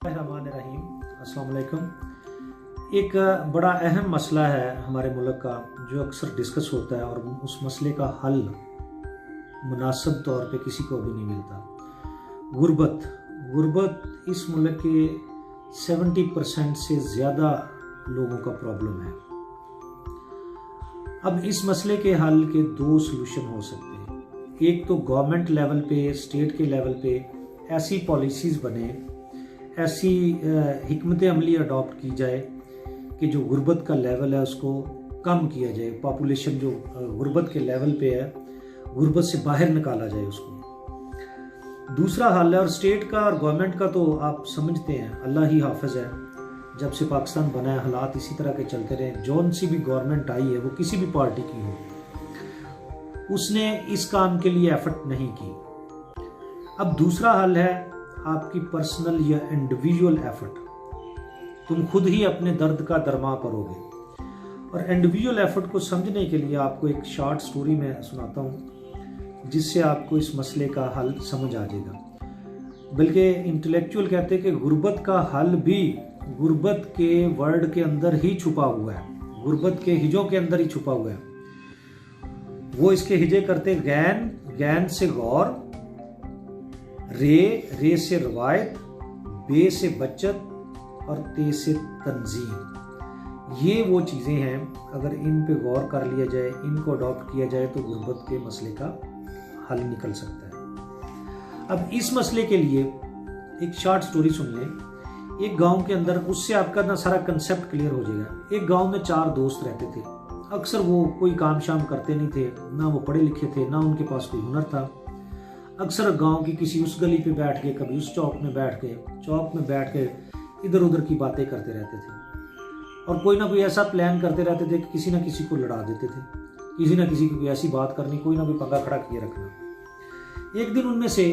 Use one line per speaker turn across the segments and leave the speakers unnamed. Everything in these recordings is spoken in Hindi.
रहीम अस्सलाम वालेकुम। एक बड़ा अहम मसला है हमारे मुल्क का जो अक्सर डिस्कस होता है और उस मसले का हल मुनासिब तौर पे किसी को भी नहीं मिलता। गुर्बत इस मुल्क के 70% से ज़्यादा लोगों का प्रॉब्लम है। अब इस मसले के हल के दो सलूशन हो सकते हैं। एक तो गवर्नमेंट लेवल पे, स्टेट के लेवल पे ऐसी पॉलिसीज़ बने, ऐसी हिकमत अमली अडॉप्ट की जाए कि जो गुर्बत का लेवल है उसको कम किया जाए। पॉपुलेशन जो गुर्बत के लेवल पे है, गुर्बत से बाहर निकाला जाए उसको। दूसरा हल है, और स्टेट का और गवर्नमेंट का तो आप समझते हैं, अल्लाह ही हाफिज है। जब से पाकिस्तान बना है हालात इसी तरह के चलते रहे। जौन सी भी गवर्नमेंट आई है वो किसी भी पार्टी की हो, उसने इस काम के लिए एफर्ट नहीं की। अब दूसरा हल है आपकी पर्सनल या इंडिविजुअल एफर्ट। तुम खुद ही अपने दर्द का दरमा करोगे। और इंडिविजुअल एफर्ट को समझने के लिए आपको एक शॉर्ट स्टोरी में सुनाता हूँ जिससे आपको इस मसले का हल समझ आ जाएगा। बल्कि इंटेलेक्चुअल कहते हैं कि गुर्बत का हल भी गुर्बत के वर्ड के अंदर ही छुपा हुआ है, गुर्बत के हिजों के अंदर ही छुपा हुआ है। वो इसके हिजे करते गैन, गैन से गौर, रे से रवायत, बे से बचत और ते से तंजीम। ये वो चीज़ें हैं, अगर इन पे गौर कर लिया जाए, इनको अडॉप्ट किया जाए तो गुर्बत के मसले का हल निकल सकता है। अब इस मसले के लिए एक शॉर्ट स्टोरी सुन लें। एक गांव के अंदर, उससे आपका ना सारा कंसेप्ट क्लियर हो जाएगा। एक गांव में 4 दोस्त रहते थे। अक्सर वो कोई काम शाम करते नहीं थे, ना वो पढ़े लिखे थे, ना उनके पास कोई हुनर था। अक्सर गांव की किसी उस गली पे बैठ के, कभी उस चौक में बैठ के इधर उधर की बातें करते रहते थे। और कोई ना कोई ऐसा प्लान करते रहते थे कि किसी ना किसी को लड़ा देते थे, किसी ना किसी की कोई ऐसी बात करनी, कोई ना कोई पंगा खड़ा किए रखना। एक दिन उनमें से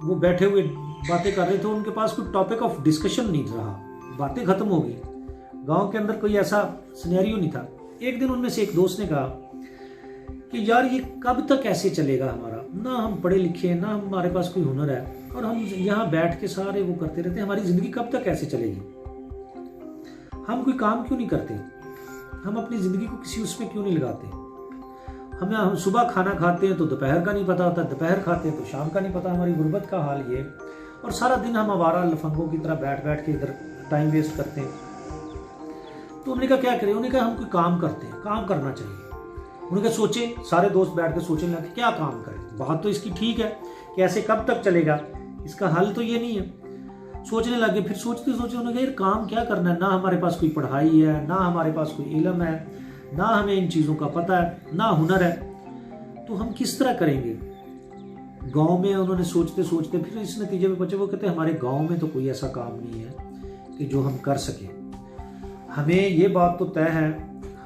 वो बैठे हुए बातें कर रहे थे, उनके पास कोई टॉपिक ऑफ डिस्कशन नहीं रहा, बातें खत्म हो गई। गाँव के अंदर कोई ऐसा सिनेरियो नहीं था। एक दिन उनमें से एक दोस्त ने कहा कि यार ये कब तक ऐसे चलेगा हमारा, ना हम पढ़े लिखे, ना हमारे पास कोई हुनर है, और हम यहाँ बैठ के सारे वो करते रहते हैं। हमारी जिंदगी कब तक ऐसे चलेगी? हम कोई काम क्यों नहीं करते? हम अपनी जिंदगी को किसी उसमें क्यों नहीं लगाते? हम सुबह खाना खाते हैं तो दोपहर का नहीं पता होता, दोपहर खाते हैं तो शाम का नहीं पता। हमारी गुर्बत का हाल ये, और सारा दिन हम आवारा लफंगों की तरह बैठ के इधर टाइम वेस्ट करते हैं। तो उन्होंने कहा क्या करें? उन्होंने कहा हम कोई काम करते हैं, काम करना चाहिए। उन्होंने कहा सोचे, सारे दोस्त बैठ के सोचने लगे क्या काम करें। बात तो इसकी ठीक है कि ऐसे कब तक चलेगा, इसका हल तो ये नहीं है। सोचने लगे, फिर सोचते उन्होंने कहा यार काम क्या करना है? ना हमारे पास कोई पढ़ाई है, ना हमारे पास कोई इल्म है, ना हमें इन चीज़ों का पता है, ना हुनर है, तो हम किस तरह करेंगे? गांव में उन्होंने सोचते फिर इस नतीजे में पहुंचे। वो कहते हमारे गांव में तो कोई ऐसा काम नहीं है कि जो हम कर सकें। हमें ये बात तो तय है,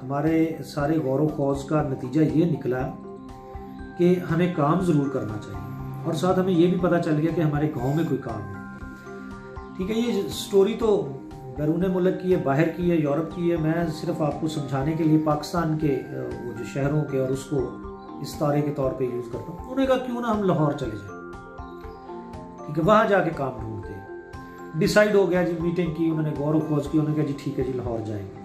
हमारे सारे गौर खौज का नतीजा ये निकला कि हमें काम ज़रूर करना चाहिए, और साथ हमें ये भी पता चल गया कि हमारे गांव में कोई काम है। ठीक है, ये स्टोरी तो बैरून मुल्क की है, बाहर की है, यूरोप की है। मैं सिर्फ आपको समझाने के लिए पाकिस्तान के वो जो शहरों के और उसको इस तारे के तौर पे यूज़ करता हूँ। उन्होंने कहा क्यों ना हम लाहौर चले जाए। ठीक है, वहाँ जाके काम ढूंढते हैं। डिसाइड हो गया जी, मीटिंग की, उन्होंने गौर खोज की, उन्होंने कहा जी ठीक है जी लाहौर जाएंगे।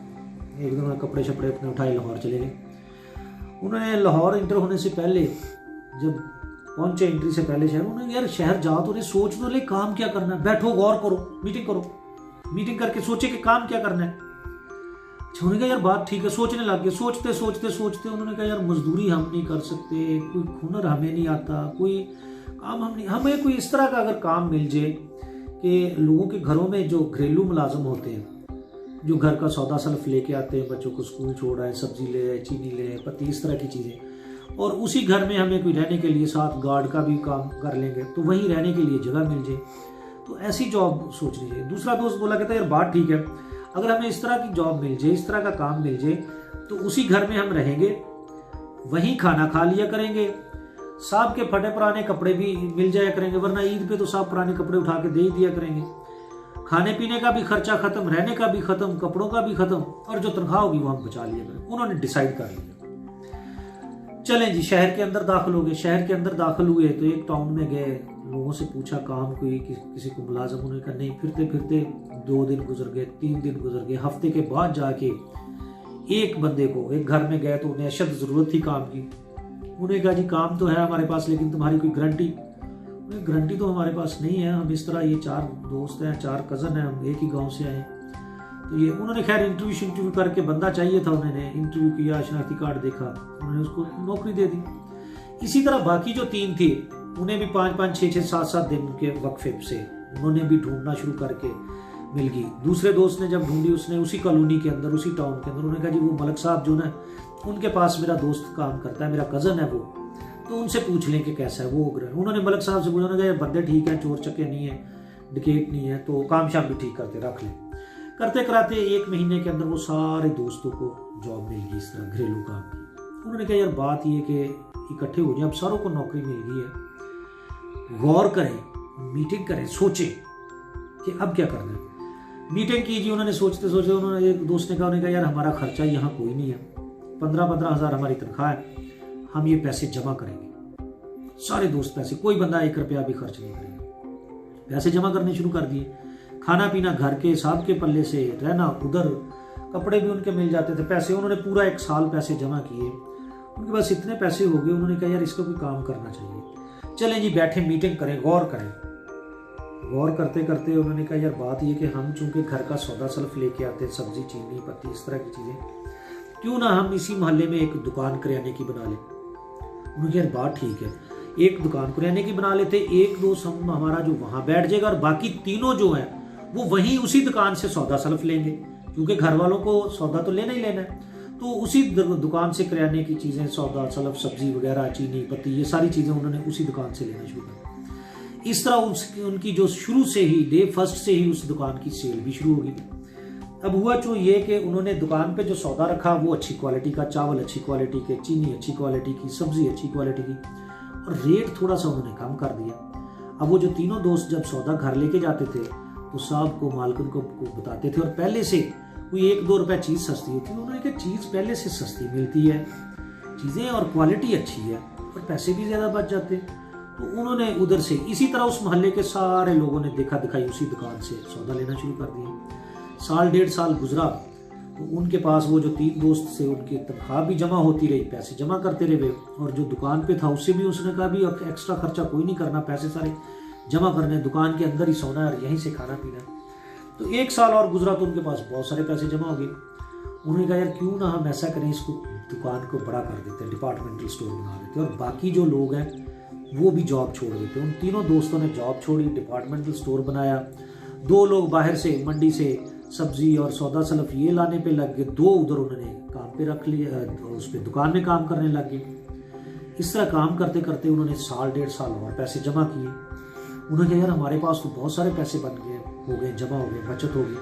एक दिन उन्होंने कपड़े शपड़े अपने उठाए, लाहौर चले गए। उन्होंने लाहौर इंटर होने से पहले, जब पहुंचे एंट्री से पहले शहर, उन्होंने यार शहर जाओ तो सोच तो ले काम क्या करना है, बैठो गौर करो, मीटिंग करके सोचे कि काम क्या करना है। अच्छा, उन्होंने कहा यार बात ठीक है। सोचने लग गए, सोचते उन्होंने कहा यार मजदूरी हम नहीं कर सकते, कोई हुनर हमें नहीं आता, कोई काम हमें कोई इस तरह का अगर काम मिल जाए कि लोगों के घरों में जो घरेलू मुलाजिम होते हैं, जो घर का सौदा सल्फ लेके आते हैं, बच्चों को स्कूल छोड़ आए, सब्जी ले आए, चीनी ले आए, पत्ती, इस तरह की चीज़ें, और उसी घर में हमें कोई रहने के लिए साथ गार्ड का भी काम कर लेंगे तो वहीं रहने के लिए जगह मिल जाए, तो ऐसी जॉब सोच लीजिए। दूसरा दोस्त बोला, कहता है यार बात ठीक है, अगर हमें इस तरह की जॉब मिल जाए, इस तरह का काम मिल जाए, तो उसी घर में हम रहेंगे, वहीं खाना खा लिया करेंगे, साहब के फटे पुराने कपड़े भी मिल जाया करेंगे, वरना ईद पे तो साहब पुराने कपड़े उठा के दे ही दिया करेंगे। खाने पीने का भी खर्चा खत्म, रहने का भी खत्म, कपड़ों का भी खत्म, और जो तनख्वाह होगी वो हम बचा लिया करें। उन्होंने डिसाइड कर लिया। चलें जी, शहर के अंदर दाखिल हो गए। शहर के अंदर दाखिल हुए तो एक टाउन में गए, लोगों से पूछा काम कोई किसी को मुलाजम होने का नहीं। फिरते फिरते 2 दिन गुजर गए, 3 दिन गुजर गए। हफ्ते के बाद जाके एक बंदे को एक घर में गए तो उन्हें अशद ज़रूरत थी काम की। उन्हें कहा जी काम तो है हमारे पास, लेकिन तुम्हारी कोई गारंटी? गारंटी तो हमारे पास नहीं है, हम इस तरह ये 4 दोस्त हैं, 4 कज़न हैं, हम एक ही गाँव से आए। तो ये उन्होंने खैर इंटरव्यू करके बंदा चाहिए था, उन्होंने इंटरव्यू किया, शनाख्ती कार्ड देखा, उन्होंने उसको नौकरी दे दी। इसी तरह बाकी जो 3 थे उन्हें भी 5-5, 6-6, 7-7 दिन के वक्फे से उन्होंने भी ढूंढना शुरू करके मिल गई। दूसरे दोस्त ने जब ढूंढी, उसने उसी कॉलोनी के अंदर, उसी टाउन के अंदर, उन्होंने कहा जी वो मलक साहब जो ना उनके पास मेरा दोस्त काम करता है, मेरा कज़न है वो, तो उनसे पूछ लें कि कैसा है वो। उन्होंने मलक साहब से पूछा, उन्होंने कहा बंदे ठीक है, चोर चक्के नहीं है, डिकेट नहीं है, तो काम शाम भी ठीक करते, रख लें। करते कराते 1 महीने के अंदर वो सारे दोस्तों को जॉब मिल गई, इस तरह घरेलू काम की। उन्होंने कहा यार बात ये कि इकट्ठे हो जाए, अब सारों को नौकरी मिल गई है, गौर करें, मीटिंग करें, सोचें कि अब क्या करना है। मीटिंग की जी, उन्होंने सोचते सोचते उन्होंने एक दोस्त ने कहा यार हमारा खर्चा यहाँ कोई नहीं है, 15-15 हज़ार हमारी तनख्वाह है, हम ये पैसे जमा करेंगे। सारे दोस्त पैसे, कोई बंदा 1 रुपया भी खर्च नहीं करेगा। पैसे जमा करने शुरू कर दिए। खाना पीना घर के साहब के पल्ले से, रहना उधर, कपड़े भी उनके मिल जाते थे। पैसे उन्होंने पूरा 1 साल पैसे जमा किए। उनके पास इतने पैसे हो गए, उन्होंने कहा यार इसका कोई काम करना चाहिए। चलें जी बैठे, मीटिंग करें, गौर करें। गौर करते करते उन्होंने कहा यार बात ये कि हम चूंकि घर का सौदा सल्फ लेके आते हैं, सब्जी, चीनी, पत्ती, इस तरह की चीज़ें, क्यों ना हम इसी मोहल्ले में एक दुकान किराने की बना लें। उन्होंने कहा यार बात ठीक है, एक दुकान किराने की बना लेते, 1-2 हम हमारा जो वहाँ बैठ जाएगा और बाकी तीनों जो हैं वो वहीं उसी दुकान से सौदा सल्फ लेंगे, क्योंकि घर वालों को सौदा तो लेना ही लेना है। तो उसी दुकान से किराने की चीज़ें, सौदा सल्फ, सब्जी वगैरह, चीनी, पत्ती, ये सारी चीज़ें उन्होंने उसी दुकान से लेना शुरू कर। इस तरह उनकी जो शुरू से ही डे फर्स्ट से ही उस दुकान की सेल भी शुरू होगी। अब हुआ जो ये कि उन्होंने दुकान पे जो सौदा रखा वो अच्छी क्वालिटी का, चावल अच्छी क्वालिटी के, चीनी अच्छी क्वालिटी की, सब्जी अच्छी क्वालिटी की, और रेट थोड़ा सा उन्होंने कम कर दिया। अब वो जो तीनों दोस्त जब सौदा घर लेके जाते थे तो साहब को, मालकिन को बताते थे, और पहले से कोई 1-2 रुपए चीज़ सस्ती होती है। उन्होंने कहा चीज़ पहले से सस्ती मिलती है, चीज़ें और क्वालिटी अच्छी है और पैसे भी ज़्यादा बच जाते। तो उन्होंने उधर से इसी तरह उस मोहल्ले के सारे लोगों ने देखा दिखाई उसी दुकान से सौदा लेना शुरू कर दिया। 1.5 साल गुजरा तो उनके पास वो जो 3 दोस्त थे उनकी तनख्वाह भी जमा होती रही, पैसे जमा करते रहे, और जो दुकान पे था उससे भी उसने कहा भी एक्स्ट्रा खर्चा कोई नहीं करना, पैसे सारे जमा करने, दुकान के अंदर ही सोना है और यहीं से खाना पीना। तो 1 साल और गुजरा तो उनके पास बहुत सारे पैसे जमा हो गए। उन्होंने कहा यार क्यों ना हम ऐसा करें, इसको दुकान को बड़ा कर देते हैं, डिपार्टमेंटल स्टोर बना देते हैं, और बाकी जो लोग हैं वो भी जॉब छोड़ देते। उन तीनों दोस्तों ने जॉब छोड़ी, डिपार्टमेंटल स्टोर बनाया। 2 लोग बाहर से मंडी से सब्जी और सौदा सल्फ ये लाने पे लग गए, 2 उधर उन्होंने काम पे रख लिया, उस पर दुकान में काम करने लग गए। इस तरह काम करते करते उन्होंने 1.5 साल और पैसे जमा किए। उन्होंने कहा यार हमारे पास तो बहुत सारे पैसे बन गए, हो गए, जमा हो गए, बचत हो गई,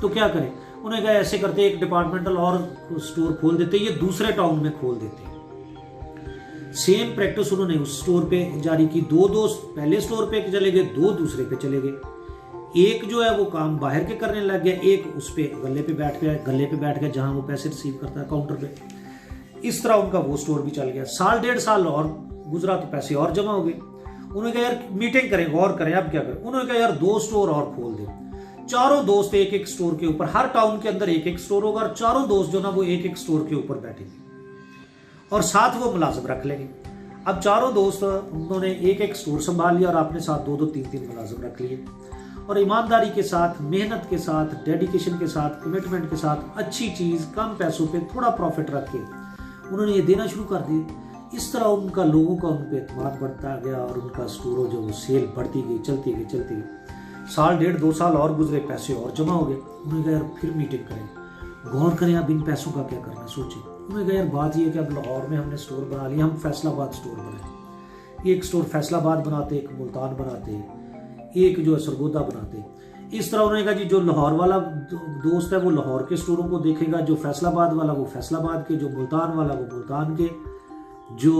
तो क्या करें। उन्होंने कहा ऐसे करते एक डिपार्टमेंटल और स्टोर खोल देते, ये दूसरे टाउन में खोल देते। सेम प्रैक्टिस उन्होंने उस स्टोर पे जारी की। 2 दोस्त पहले स्टोर पे चले गए, 2 दूसरे पे चले गए। एक जो है वो काम बाहर के करने लग गया, एक उस पे गले पे बैठ गया जहां वो पैसे रिसीव करता है काउंटर पे। इस तरह उनका वो स्टोर भी चल गया। 1.5 साल और गुजरा तो पैसे और जमा हो गए। उन्होंने कहा यार मीटिंग करें, गौर करें, अब क्या करें। उन्होंने कहा यार 2 स्टोर और खोल दें, चारों दोस्त एक स्टोर के ऊपर, हर टाउन के अंदर एक स्टोर होगा, और चारों दोस्त जो ना वो एक स्टोर के ऊपर बैठेंगे और साथ वो मुलाजिम रख लेंगे। अब चारों दोस्त उन्होंने एक स्टोर संभाल लिया और अपने साथ 2-2, 3-3 मुलाजिम रख लिए, और ईमानदारी के साथ, मेहनत के साथ, डेडिकेशन के साथ, कमिटमेंट के साथ, अच्छी चीज़ कम पैसों पे थोड़ा प्रॉफिट रख के उन्होंने ये देना शुरू कर दिए। इस तरह उनका, लोगों का उन पर एतमाद बढ़ता गया और उनका स्टोरों जो सेल बढ़ती गई, चलती गई। 1.5-2 साल और गुजरे, पैसे और जमा हो गए। उन्होंने कहा यार फिर मीटिंग करें, गौर करें अब इन पैसों का क्या करना, सोचें। उन्होंने कहा यार बात यह है कि अब लाहौर में हमने स्टोर बना लिया, हम फैसलाबाद स्टोर बनाए। एक स्टोर फैसलाबाद बनाते, एक मुल्तान बनाते, एक जो है सरगोदा बनाते। इस तरह उन्होंने कहा जी जो लाहौर वाला दोस्त है वो लाहौर के स्टोरों को देखेगा, जो फैसलाबाद वाला वो फैसलाबाद के, जो मुल्तान वाला वो मुल्तान के, जो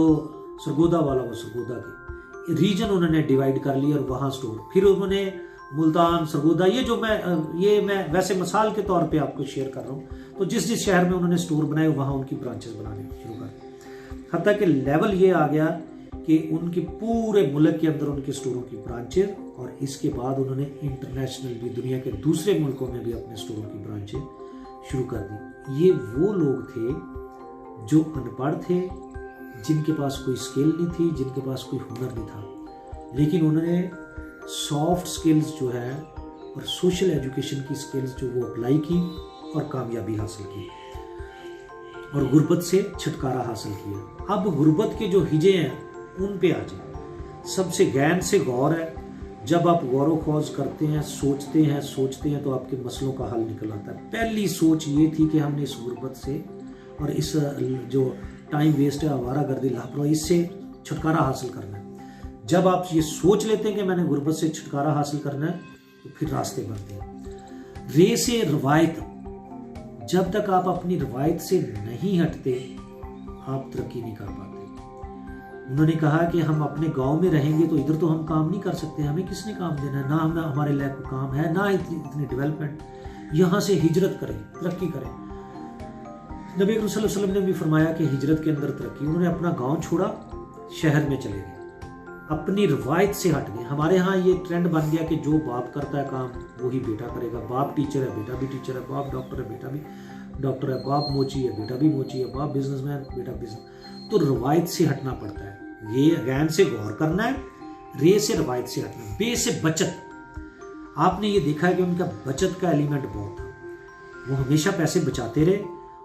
सरगोदा वाला वो सरगोदा के। रीजन उन्होंने डिवाइड कर लिया और वहाँ स्टोर। फिर उन्होंने मुल्तान, सरगोदा, ये मैं वैसे मिसाल के तौर पे आपको शेयर कर रहा हूँ। तो जिस शहर में उन्होंने स्टोर बनाए वहाँ उनकी ब्रांचेस बनाने शुरू कर। हत्ता कि लेवल ये आ गया कि उनके पूरे मुल्क के अंदर उनके स्टोरों की ब्रांचेज, और इसके बाद उन्होंने इंटरनेशनल भी, दुनिया के दूसरे मुल्कों में भी अपने स्टोरों की ब्रांचेज शुरू कर दी। ये वो लोग थे जो अनपढ़ थे, जिनके पास कोई स्किल नहीं थी, जिनके पास कोई हुनर नहीं था, लेकिन उन्होंने सॉफ्ट स्किल्स जो है और सोशल एजुकेशन की स्किल्स जो वो अप्लाई की और कामयाबी हासिल की और गुर्बत से छुटकारा हासिल किया। अब गुर्बत के जो हिजे हैं उन पे आ जाए। सबसे गैन से गौर है। जब आप गौर खोज करते हैं, सोचते हैं तो आपके मसलों का हल निकल आता है। पहली सोच ये थी कि हमने इस गुर्बत से और इस जो टाइम वेस्ट है, आवारागर्दी, लापरवाही, इससे छुटकारा हासिल करना है। जब आप ये सोच लेते हैं कि मैंने गुर्बत से छुटकारा हासिल करना है, तो फिर रास्ते बनते हैं। रे से रवायत, जब तक आप अपनी रवायत से नहीं हटते आप तरक्की नहीं कर पाते। उन्होंने कहा कि हम अपने गांव में रहेंगे तो इधर तो हम काम नहीं कर सकते, हमें किसने काम देना है, ना हमारे लायक कोई काम है, ना इतनी डेवलपमेंट। यहाँ से हिजरत करें, तरक्की करें। नबी सल्लल्लाहु अलैहि वसल्लम ने भी फरमाया कि हिजरत के अंदर तरक्की। उन्होंने अपना गांव छोड़ा, शहर में चले गए, अपनी रवायत से हट गए। हमारे यहाँ ये ट्रेंड बन गया कि जो बाप करता है काम वही बेटा करेगा। बाप टीचर है, बेटा भी टीचर है। बाप डॉक्टर है, बेटा भी डॉक्टर है। बाप मोची है, बेटा भी मोची है। बाप बिजनेसमैन, बेटा बिजनेस। तो रवायत से हटना पड़ता है। ये गैन से गौर करना है, रे से रवायत से हटना है। बे से बचत, आपने ये देखा है कि उनका बचत का एलिमेंट बहुत था। वो हमेशा पैसे बचाते रहे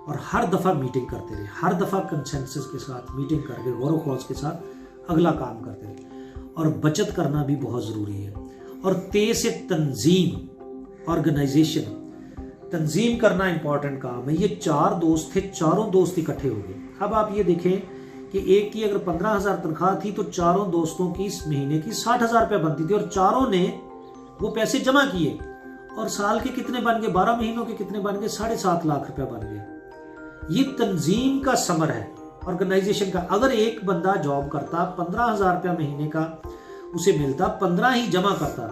और हर दफा मीटिंग करते रहे, हर दफा कंसेंसस के साथ मीटिंग करके गौर खोज के साथ अगला काम करते रहे। और बचत करना भी बहुत जरूरी है। और ते से तंजीम, ऑर्गेनाइजेशन, तंजीम करना इंपॉर्टेंट काम है। ये 4 दोस्त थे, चारों दोस्त इकट्ठे हो गए। अब आप ये देखें कि एक की अगर 15,000 तनख्वाह थी तो चारों दोस्तों की इस महीने की 60,000 रुपये बनती थी, और चारों ने वो पैसे जमा किए। और साल के कितने बन गए, 12 महीनों के कितने बन गए, 7.5 लाख रुपया बन गए। ये तंजीम का समर है, ऑर्गेनाइजेशन का। अगर एक बंदा जॉब करता, 15,000 रुपया महीने का उसे मिलता, 15 ही जमा करता,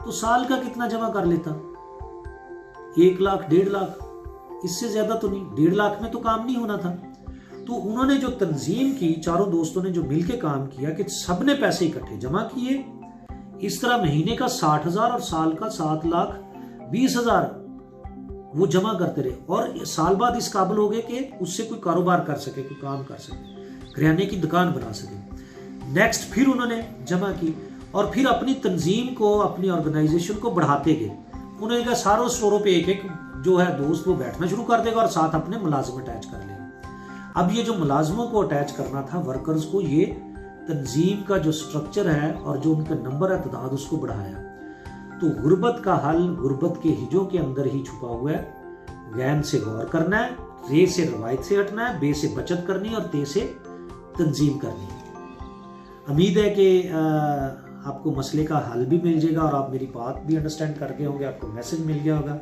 तो साल का कितना जमा कर लेता, 1 लाख, 1.5 लाख, इससे ज्यादा तो नहीं। 1.5 लाख में तो काम नहीं होना था। तो उन्होंने जो तंजीम की, चारों दोस्तों ने जो मिलकर काम किया कि सबने पैसे इकट्ठे जमा किए। इस तरह महीने का 60,000 और साल का 7,20,000 वो जमा करते रहे, और साल बाद इस काबिल हो गए कि उससे कोई कारोबार कर सके, कोई काम कर सके, किराने की दुकान बना सके। नेक्स्ट फिर उन्होंने जमा की और फिर अपनी तंजीम को, अपनी ऑर्गेनाइजेशन को बढ़ाते गए। उन्होंने कहा सारों स्टोरों पे एक एक जो है दोस्त वो बैठना शुरू कर देगा और साथ अपने मुलाजिम अटैच कर लेगा। अब ये जो मुलाजिमों को अटैच करना था, वर्कर्स को, ये तंजीम का जो स्ट्रक्चर है और जो उनका नंबर है, तादाद, उसको बढ़ाया। तो गुर्बत का हल गुर्बत के हिजों के अंदर ही छुपा हुआ है। गैन से गौर करना है, रे से रवायत से हटना है, बे से बचत करनी है और ते से तंजीम करनी है। उम्मीद है कि आपको मसले का हल भी मिल जाएगा और आप मेरी बात भी अंडरस्टैंड कर गए होंगे, आपको मैसेज मिल गया होगा।